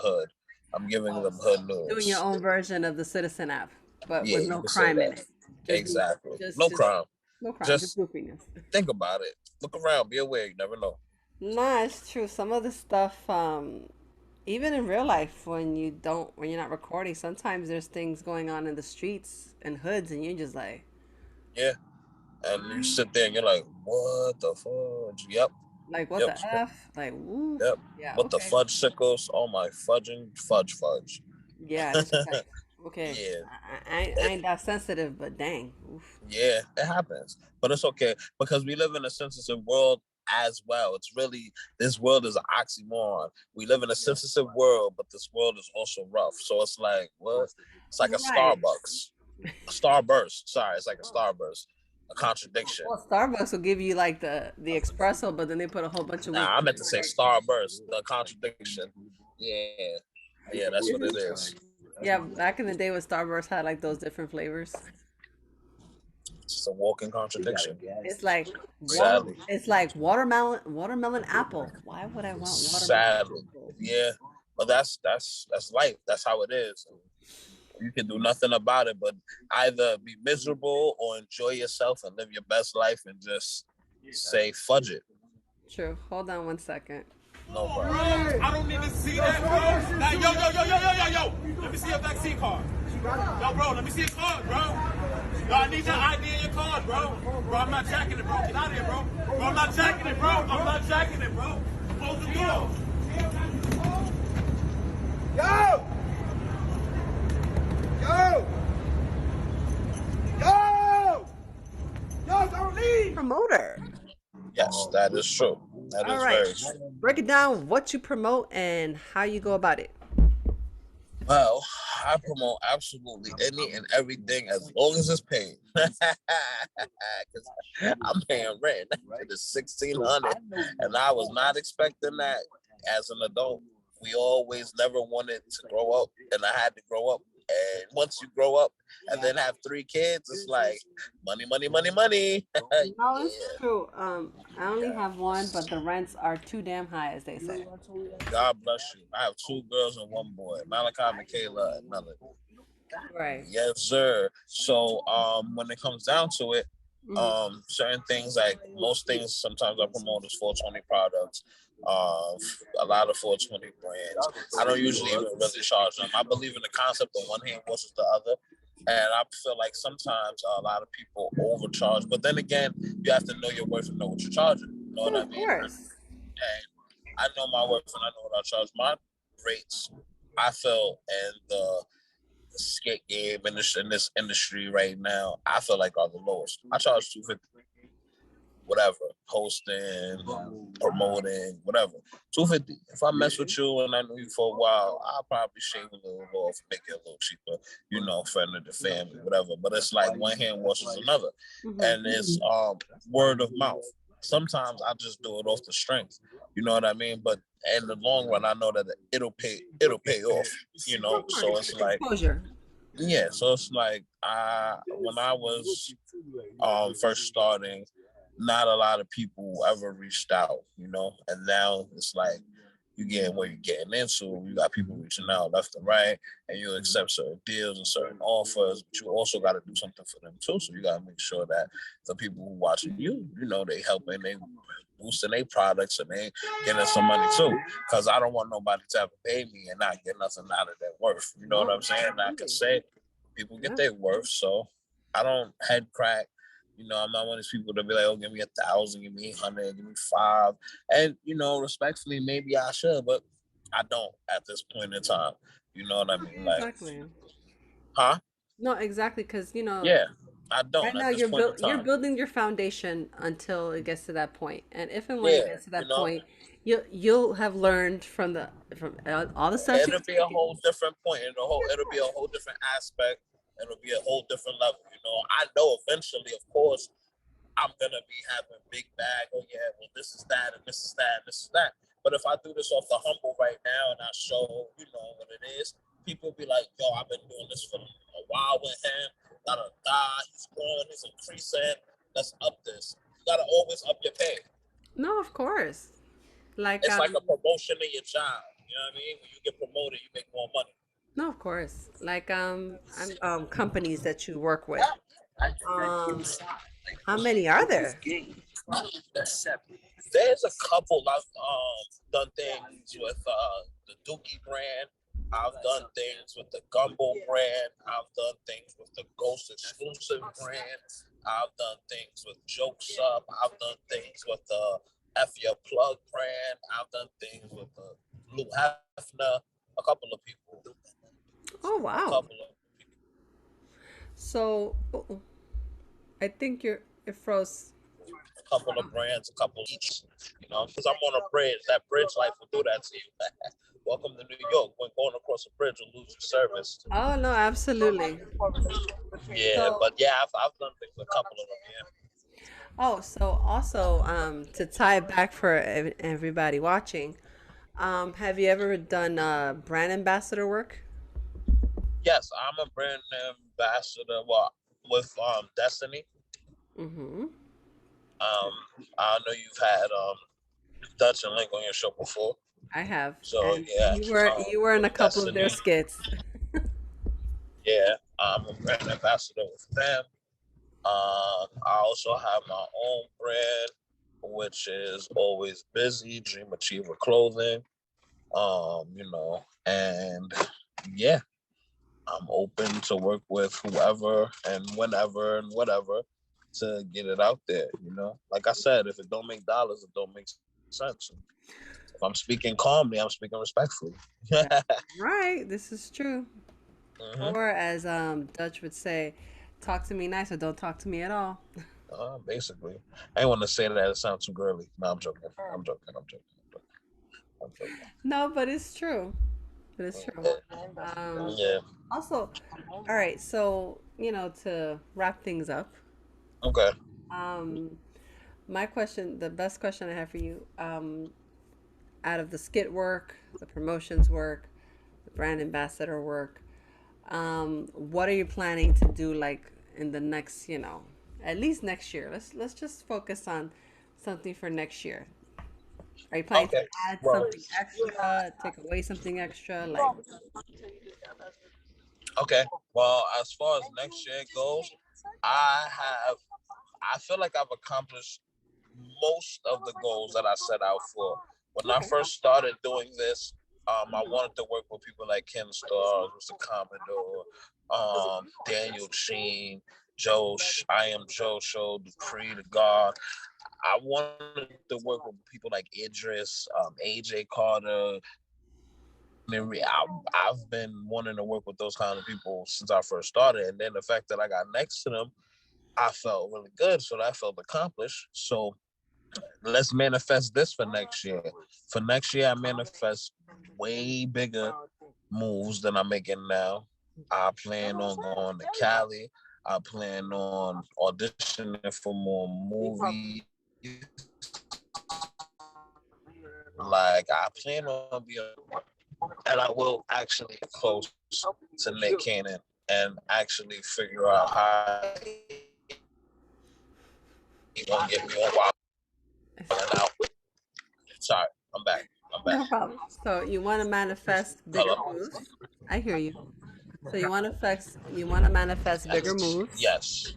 hood. I'm giving them hood doing your news. own version of the Citizen app, but Yeah, with you no can say crime in that. it. Exactly. No Just crime. no crime, just Just goofiness. think about it. Look around. Be aware. You never know. Nah, it's true. Some of the stuff, even in real life, when you're not recording, sometimes there's things going on in the streets and hoods, and you're just like, Yeah. And you sit there and you're like, what the fudge? Yep. what Yep. the f? Like, woo. Yep. Yeah, What the okay. fudge sickles? Oh my fudging fudge. Yeah, respect. Okay, Yeah. I ain't that sensitive, but dang. Oof. Yeah, it happens. But it's okay because we live in a sensitive world as well. It's really, this world is an oxymoron. We live in a sensitive world, but this world is also rough. So it's like, what? It's like a Right. Starbucks. A starburst. Sorry, it's like a starburst. A contradiction. Well, Starbucks will give you like the espresso, but then they put a whole bunch of whipped Nah, I meant to cream. say starburst. The contradiction. Yeah. Yeah, that's what it is. Yeah, back in the day when Starburst had like those different flavors. It's just a walking contradiction. It's like Sadly. it's like watermelon apple. Why would I want watermelon Sadly. apple? Yeah. But that's life. That's how it is. You can do nothing about it, but either be miserable or enjoy yourself and live your best life and just say fudge it. True. Hold on one second. No Bro, problem. I don't even see that, bro. Like, yo. Let me see your vaccine card. Yo, bro, let me see your card, bro. Yo, I need your ID and your card, bro. Bro, I'm not jacking it, bro. Get out of here, bro. Bro, I'm not jacking it, bro. I'm not jacking it, bro. Close the door. Yo! Yo, don't leave! Promoter. Yes, that is true. That All is right. very true. Break it down what you promote and how you go about it. Well, I promote absolutely any and everything as long as it's paid. Because I'm paying rent. It is $1,600, and I was not expecting that as an adult. We always never wanted to grow up, and I had to grow up. And once you grow up and then have 3 kids, it's like money. No, it's true. I only have one, but the rents are too damn high, as they say. God bless you. I have 2 girls and 1 boy, Malachi, Michaela, and Melody. Right. Yes, sir. So when it comes down to it, certain things, like most things, sometimes I promote as 420 products. A lot of 420 brands. I don't usually even really charge them. I believe in the concept of one hand washes the other. And I feel like sometimes a lot of people overcharge. But then again, you have to know your worth and know what you're charging. You know what I mean? Of course. And I know my worth and I know what I charge. My rates, I feel, in the skate game in this industry right now, I feel like are the lowest. I charge $250. Whatever, hosting, promoting, whatever. $250. If I mess with you and I know you for a while, I'll probably shave a little off, make it a little cheaper, friend of the family, whatever. But it's like one hand washes another. And it's word of mouth. Sometimes I just do it off the strength. You know what I mean? But in the long run, I know that it'll pay off, So it's like exposure. Yeah, so it's like when I was first starting, not a lot of people ever reached out, and now it's like you get what you're getting into. You got people reaching out left and right, and you accept certain deals and certain offers, but you also got to do something for them too. So you got to make sure that the people who watching you, they helping, they boosting their products, and they getting some money too. Because I don't want nobody to ever pay me and not get nothing out of their worth. You know what I'm saying? And I can say people get their worth, so I don't head crack. I'm not one of these people to be like, oh, give me 1,000, give me 800, give me 5. And, respectfully, maybe I should, but I don't at this point in time. You know what I mean? Like, Exactly. huh? No, exactly, because Yeah, I don't. right now at this point in you're time. building your foundation until it gets to that point, and if and when it gets to that point, you'll have learned from all the stuff. It'll be a whole different point, and it'll be a whole different aspect. It'll be a whole different level. I know eventually, of course, I'm gonna be having big bag. Oh yeah, well this is that, and this is that, and this is that. But if I do this off the humble right now and I show, what it is, people be like, yo, I've been doing this for a while with him. He's growing, he's increasing. Let's up this. You gotta always up your pay. No, of course. It's like a promotion in your job. You know what I mean? When you get promoted, you make more money. No, of course. Like companies that you work with. How many are there? There's a couple. I've done things with the Dookie brand. I've done things with the Gumbo brand. I've done things with the Ghost Exclusive brand. I've done things with Jokes Up. I've done things with the F Your Plug brand. I've done things with the Blue Hefner. A couple of people. Oh wow! So, I think it froze. A couple of brands, a couple each. Because I'm on a bridge. That bridge life will do that to you. Welcome to New York. When going across a bridge, you'll lose your service. Oh no, absolutely. Yeah, but yeah, I've done things with a couple of them. Yeah. Oh, so also to tie it back for everybody watching, have you ever done brand ambassador work? Yes, I'm a brand ambassador. With Destiny. Mm-hmm. I know you've had Dutch and Link on your show before. I have. So and yeah, you were in a couple Destiny. of their skits. Yeah, I'm a brand ambassador with them. I also have my own brand, which is Always Busy, Dream Achiever Clothing. And yeah, I'm open to work with whoever and whenever and whatever to get it out there. Like I said, if it don't make dollars, it don't make sense. If I'm speaking calmly, I'm speaking respectfully. Right, this is true. Mm-hmm. Or as Dutch would say, talk to me nice or don't talk to me at all. Basically. I ain't want to say that, it sounds too girly. No, I'm joking. I'm joking. No, but it's true. It is true. Yeah. Also, all right, so, to wrap things up. Okay. My question, the best question I have for you, out of the skit work, the promotions work, the brand ambassador work, what are you planning to do like in the next, at least next year? Let's just focus on something for next year. Are you planning to add something extra, take away something extra? Okay. Well, as far as next year goes, I feel like I've accomplished most of the goals that I set out for. When I first started doing this, I wanted to work with people like Ken Starr, Mr. Commodore, Daniel Sheen, I Am Joe Show, Dupree, The God. I wanted to work with people like Idris, AJ Carter. I've been wanting to work with those kind of people since I first started. And then the fact that I got next to them, I felt really good. So that felt accomplished. So let's manifest this for next year. For next year, I manifest way bigger moves than I'm making now. I plan on going to Cali. I plan on auditioning for more movies. Like, I plan on being, and I will actually close to Nick Cannon and actually figure out how he's gonna get me on wild. Sorry, I'm back. bad. No problem. So you want to manifest bigger moves. I hear you. So you want to manifest bigger moves. Yes.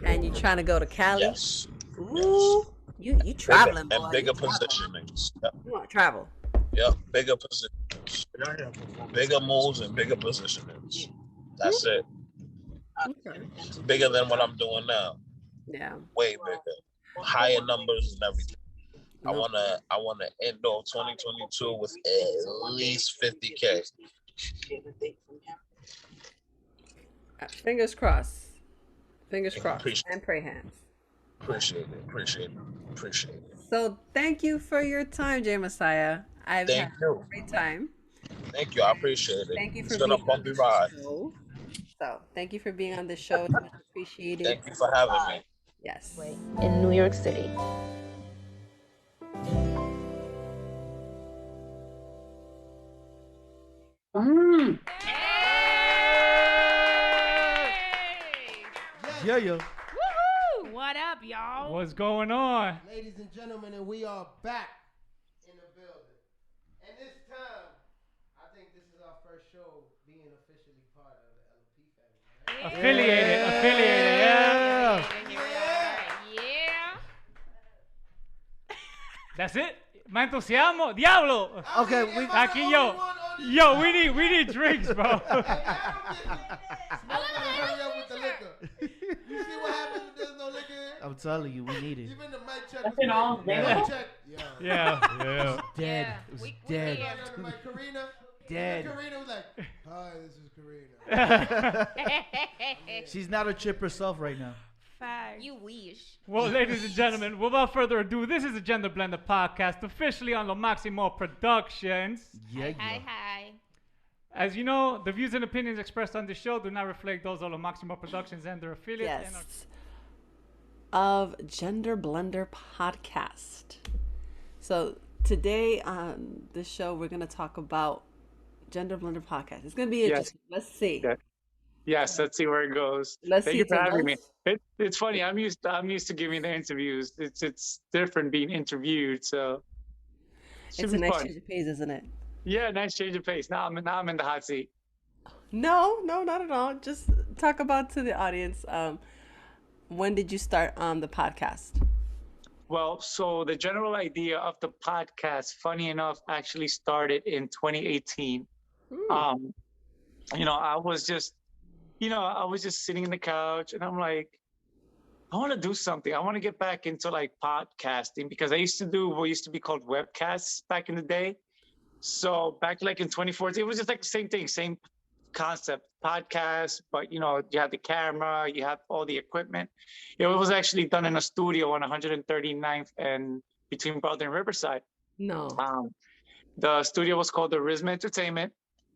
And you trying to go to Cali? Yes. Ooh, you traveling, boy. And bigger positionings. Yep. You want to travel? Yep, bigger positionings. Bigger moves and bigger positionings. That's it. Okay. Bigger than what I'm doing now. Yeah. Way bigger. Higher numbers and everything. I wanna end off 2022 with at least 50K. Fingers crossed. Fingers crossed. And pray hands. Appreciate it. So thank you for your time, Jmassiah. I've had a great time. Thank you. I appreciate it. Thank you for It's been a bumpy ride. So thank you for being on the show. It's much appreciated. Thank you for having me. Yes. In New York City. Yeah. Woohoo! What up, y'all? What's going on? Ladies and gentlemen, and we are back in the building. And this time, I think this is our first show being officially part of the LP family. Right? Affiliated, Yeah. That's it? Me entusiasmo? Diablo! Okay, Aquí we need drinks, bro. Hurry up with the liquor. You see what happens when there's no liquor in? I'm telling you, we need it. Even the mic check was great. Mic check. Yeah. It was dead. It was dead. Karina. Dead. Karina was like, hi, this is Karina. She's not a chip herself right now. Fact. You wish. Well, ladies and gentlemen, without further ado, this is the Gender Blender podcast, officially on Lo Maximo Productions. Hi. As you know, the views and opinions expressed on this show do not reflect those of Lo Maximo Productions and their affiliates. Yes. Of Gender Blender podcast. So today on this show, we're going to talk about Gender Blender podcast. It's going to be interesting. Let's see. Yes, let's see where it goes. Thank you for having me. It's funny. I'm used to giving the interviews. It's different being interviewed. So it's a nice change of pace, isn't it? Yeah, nice change of pace. Now I'm in the hot seat. No, not at all. Just talk about to the audience. When did you start on the podcast? Well, so the general idea of the podcast, funny enough, actually started in 2018. I was just sitting in the couch and I'm like, I want to do something. I want to get back into like podcasting because I used to do what used to be called webcasts back in the day. So back like in 2014, it was just like the same thing, same concept, podcast, but you had the camera, you had all the equipment. It was actually done in a studio on 139th and between Broad and Riverside. No. The studio was called the Rizma Entertainment,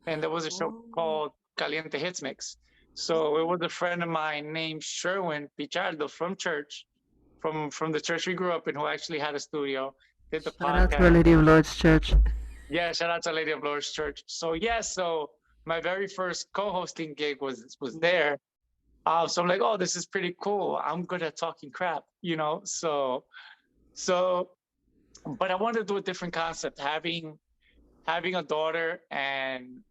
and there was a show called Caliente Hits Mix. So it was a friend of mine named Sherwin Pichardo from church, from the church we grew up in, who actually had a studio, did the podcast. Shout out to Our Lady of Lord's Church. Yeah, shout out to Lady of Lord's Church. So so my very first co-hosting gig was there. So I'm like, oh, this is pretty cool. I'm good at talking crap, So, but I wanted to do a different concept, having a daughter and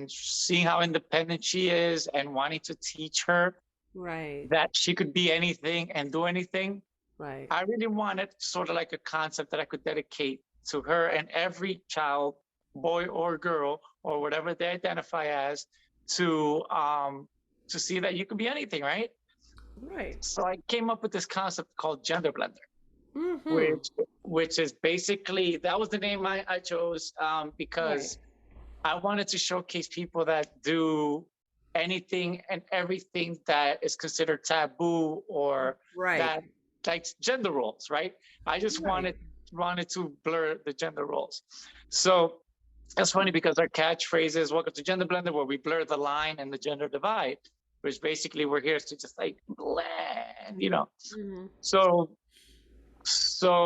seeing how independent she is and wanting to teach her that she could be anything and do anything. Right. I really wanted sort of like a concept that I could dedicate to her and every child, boy or girl, or whatever they identify as, to see that you can be anything, right? Right. So I came up with this concept called Gender Blender, which is basically, that was the name I chose because I wanted to showcase people that do anything and everything that is considered taboo or that like gender roles, right? I just wanted to blur the gender roles. So that's funny because our catchphrase is "Welcome to Gender Blender," where we blur the line and the gender divide, which basically we're here to just like blend, So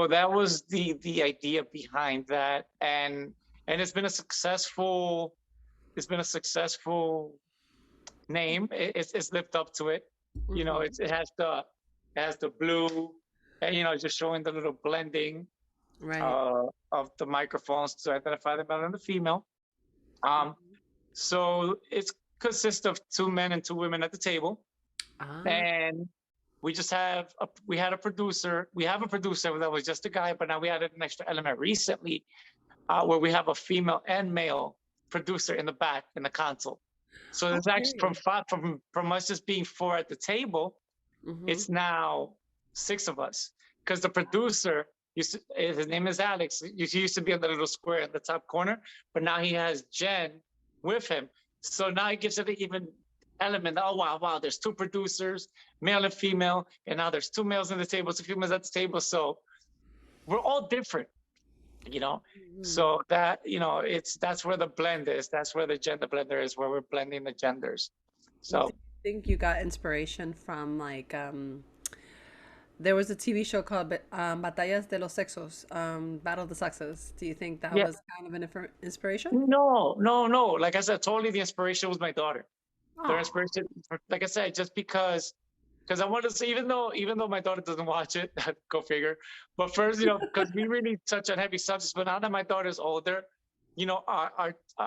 that was the idea behind that, and it's been a successful name. It's lived up to it. It has the blue, and just showing the little blending. of the microphones to identify the male and the female. So it consists of 2 men and 2 women at the table. And we just have we had a producer. We have a producer that was just a guy, but now we added an extra element recently where we have a female and male producer in the back in the console. So there's actually from us just being 4 at the table, it's now 6 of us. Because the producer his name is Alex. He used to be in the little square in the top corner, but now he has Jen with him. So now it gives it an even element. Oh wow, there's 2 producers, male and female, and now there's 2 males on the table, 2 females at the table. So we're all different, you know. So that, you know, that's where the blend is. That's where the gender blender is, where we're blending the genders. So I think you got inspiration from like there was a TV show called Batallas de los Sexos, Battle of the Sexes. Do you think that was kind of an inspiration? No. Like I said, totally the inspiration was my daughter. The inspiration, like I said, just because I wanted to say, even though my daughter doesn't watch it, go figure. But first, you know, because we really touch on heavy subjects. But now that my daughter's older, you know,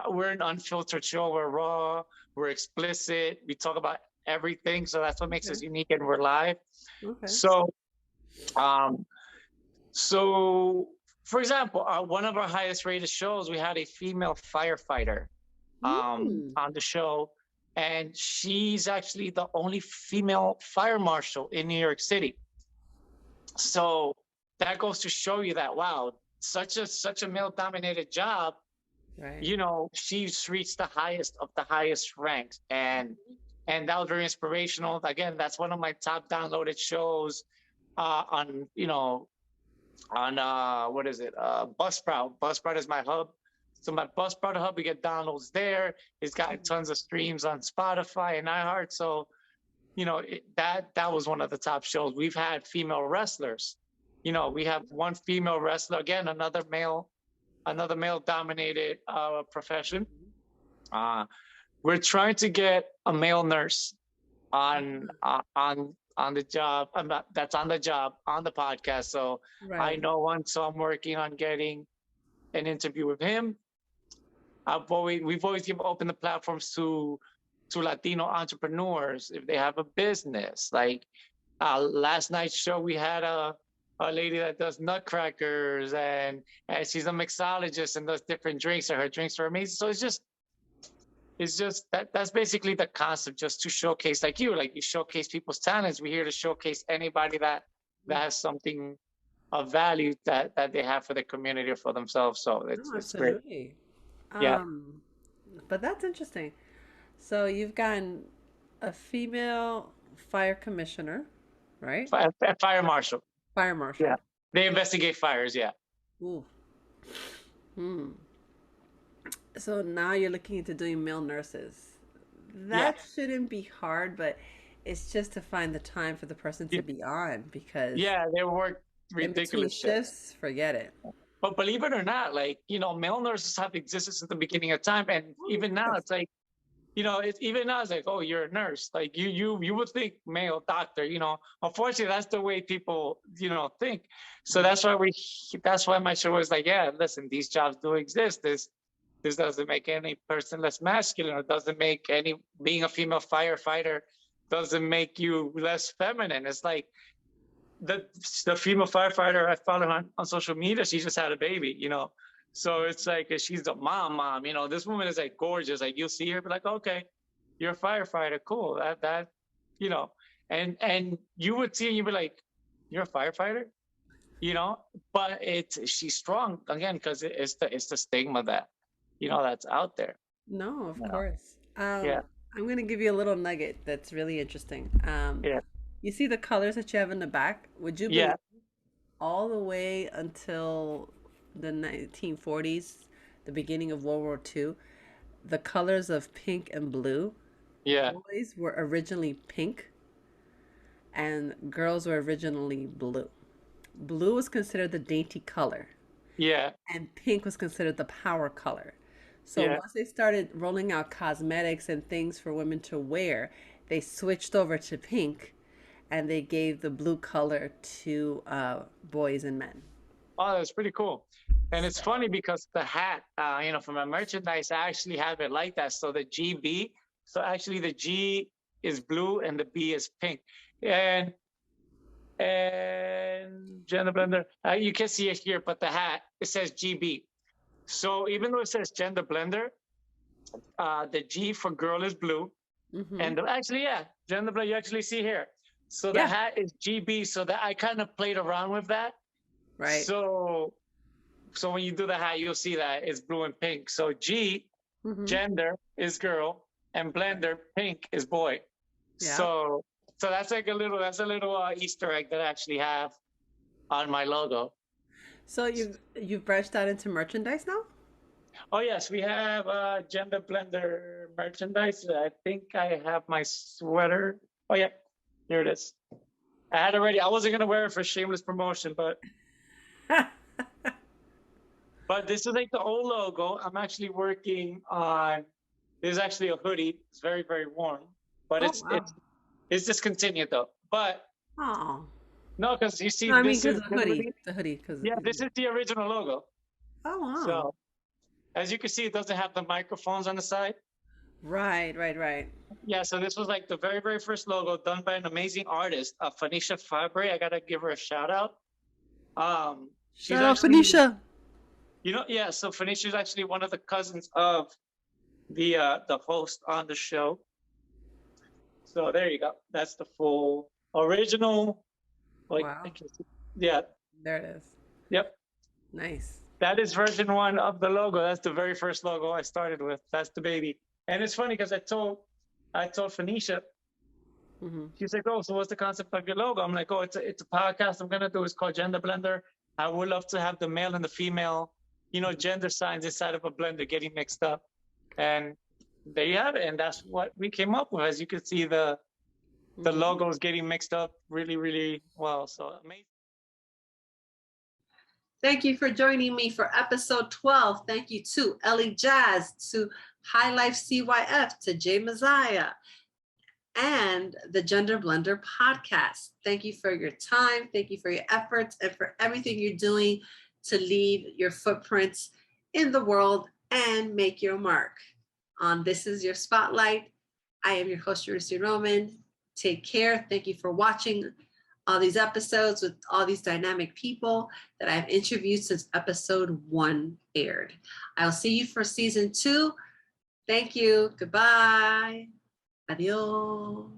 we're an unfiltered show. We're raw, we're explicit. We talk about everything. So that's what makes us unique, and we're live. Okay. So, for example, one of our highest rated shows, we had a female firefighter on the show. And she's actually the only female fire marshal in New York City. So that goes to show you that, wow, such a male-dominated job, you know, she's reached the highest of the highest ranks. And that was very inspirational. Again, that's one of my top downloaded shows on, you know, on, what is it? Buzzsprout. Buzzsprout is my hub. So my Buzzsprout hub, we get downloads there. It's got tons of streams on Spotify and iHeart. So, you know, that was one of the top shows. We've had female wrestlers. You know, we have one female wrestler, again, another male dominated profession. We're trying to get a male nurse on the job. That's on the job on the podcast. So I know one. So I'm working on getting an interview with him. We've always opened the platforms to Latino entrepreneurs if they have a business. Like last night's show, we had a lady that does nutcrackers, and she's a mixologist and does different drinks, and her drinks are amazing. So it's just that's basically the concept, just to showcase, like you showcase people's talents. We're here to showcase anybody that has something of value that they have for the community or for themselves. So it's great. Yeah. But that's interesting. So you've gotten a female fire commissioner, right? Fire marshal. Fire marshal. Yeah. They investigate fires, yeah. Ooh. So now you're looking into doing male nurses. That shouldn't be hard, but it's just to find the time for the person to be on, because they work ridiculous shifts. Forget it. But believe it or not, like, you know, male nurses have existed since the beginning of time, and even now it's like, you know, even now it's like, oh, you're a nurse. Like you would think male doctor. You know, unfortunately, that's the way people, you know, think. So that's why my show is like, yeah, listen, these jobs do exist. This doesn't make any person less masculine, or doesn't make being a female firefighter doesn't make you less feminine. It's like, the female firefighter I follow on social media, she just had a baby, you know. So it's like, she's a mom, you know. This woman is like gorgeous. Like, you'll see her, be like, okay, you're a firefighter, cool. That you know, and you would see, you'd be like, you're a firefighter, you know. But she's strong, again, because it's the stigma that, you know, that's out there. No, of course. I'm gonna give you a little nugget that's really interesting. You see the colors that you have in the back? Would you believe all the way until the 1940s, the beginning of World War II, the colors of pink and blue, boys were originally pink and girls were originally blue. Blue was considered the dainty color. And pink was considered the power color. So once they started rolling out cosmetics and things for women to wear, they switched over to pink, and they gave the blue color to boys and men. Oh, that's pretty cool. And it's funny because the hat, for my merchandise, I actually have it like that. So the GB, so actually the G is blue and the B is pink. And Gender Blender, you can see it here, but the hat, it says GB. So even though it says Gender Blender, the G for girl is blue. And Gender Blender, you actually see here. So the hat is GB, so that I kind of played around with that. Right. So when you do the hat, you'll see that it's blue and pink. So G, gender is girl, and Blender, pink is boy. Yeah. So that's like a little Easter egg that I actually have on my logo. So you've branched out into merchandise now? Oh yes, we have Gender Blender merchandise. I think I have my sweater. Oh yeah, here it is. I had already. I wasn't gonna wear it for shameless promotion, but this is like the old logo. I'm actually working on. This is actually a hoodie. It's very, very warm, but it's discontinued though. But no, because you see, this is the hoodie. The hoodie, this is the original logo. Oh wow! So as you can see, it doesn't have the microphones on the side. Right. Yeah, so this was like the very, very first logo done by an amazing artist, Phanisha Fabre. I gotta give her a shout out. She's Shout out Phanisha. So Phanisha is actually one of the cousins of the host on the show. So there you go. That's the full original. Wow. Yeah. There it is. Yep. Nice. That is version 1 of the logo. That's the very first logo I started with. That's the baby. And it's funny because I told Phanisha, she's like, oh, so what's the concept of your logo? I'm like, oh, it's a podcast I'm gonna do. It's called Gender Blender. I would love to have the male and the female, gender signs inside of a blender getting mixed up. And there you have it. And that's what we came up with. As you can see, the logos getting mixed up really, really well. So amazing. Thank you for joining me for episode 12. Thank you to Ellie Jazz, to High Life CYF, to Jmassiah, and the Gender Blender podcast. Thank you for your time. Thank you for your efforts and for everything you're doing to leave your footprints in the world and make your mark. This is your spotlight. I am your host, Eurydice Roman. Take care. Thank you for watching all these episodes with all these dynamic people that I've interviewed since episode 1 aired. I'll see you for season 2. Thank you. Goodbye. Adios.